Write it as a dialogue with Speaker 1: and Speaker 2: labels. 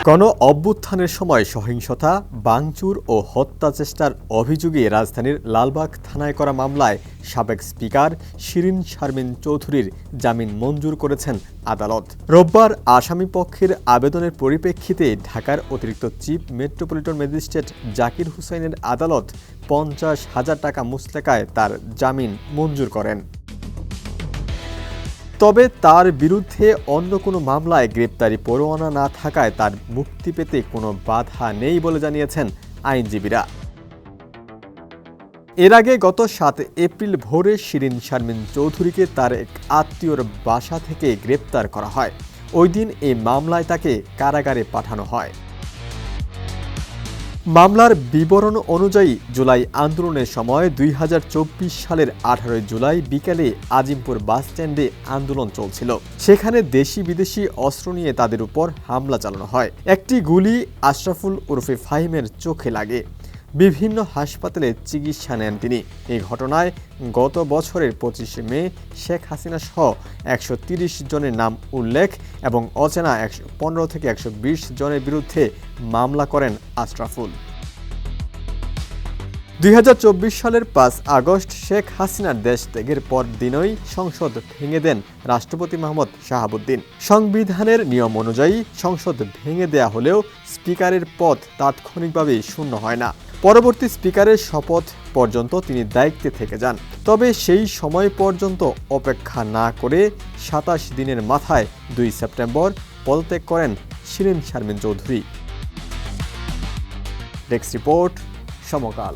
Speaker 1: গণ অভ্যুত্থানের সময় সহিংসতা, ভাঙচুর ও হত্যা চেষ্টার অভিযোগে রাজধানীর লালবাগ থানায় করা মামলায় সাবেক স্পিকার শিরীন শারমিন চৌধুরীর জামিন মঞ্জুর করেছেন আদালত। রোববার আসামিপক্ষের আবেদনের পরিপ্রেক্ষিতে ঢাকার অতিরিক্ত চিফ মেট্রোপলিটন ম্যাজিস্ট্রেট জাকির হুসাইনের আদালত 50,000 টাকা মুচলেকায় তার জামিন মঞ্জুর করেন। তবে তার বিরুদ্ধে অন্য কোনো মামলায় গ্রেপ্তারি পরোয়ানা না থাকায় তার মুক্তি পেতে কোনো বাধা নেই বলে জানিয়েছেন আইনজীবীরা। এর আগে গত 7 এপ্রিল ভোরে শিরীন শারমিন চৌধুরীকে তার এক আত্মীয়র বাসা থেকে গ্রেপ্তার করা হয়। ওই দিন এই মামলায় তাকে কারাগারে পাঠানো হয়। মামলার বিবরণ অনুযায়ী জুলাই আন্দোলনের সময় 2024 সালের 18 জুলাই বিকেলে আজিমপুর বাসস্ট্যান্ডে আন্দোলন চলছিল। সেখানে দেশি বিদেশি অস্ত্র নিয়ে তাদের উপর হামলা চালানো হয়। একটি গুলি আশরাফুল ওরফে ফাহিমের চোখে লাগে। বিভিন্ন হাসপাতালে চিকিৎসা নেন তিনি। এই ঘটনায় গত বছরের 25 মে শেখ হাসিনা সহ 130 জনের নাম উল্লেখ এবং অচেনা 115 থেকে 120 জনের বিরুদ্ধে মামলা করেন আশরাফুল। 2024 সালের 5 আগস্ট শেখ হাসিনার দেশ ত্যাগের পর দিনই সংসদ ভেঙে দেন রাষ্ট্রপতি মোহাম্মদ শাহাবুদ্দিন। সংবিধানের নিয়ম অনুযায়ী সংসদ ভেঙে দেয়া হলেও স্পিকারের পদ তাৎক্ষণিকভাবে শূন্য হয় না। পরবর্তী স্পিকারের শপথ পর্যন্ত তিনি দায়িত্বে থেকে যান। তবে সেই সময় পর্যন্ত অপেক্ষা না করে 27 দিনের মাথায় 2 সেপ্টেম্বর পদত্যাগ করেন শিরীন শারমিন চৌধুরী। ডেস্ক রিপোর্ট, সমকাল।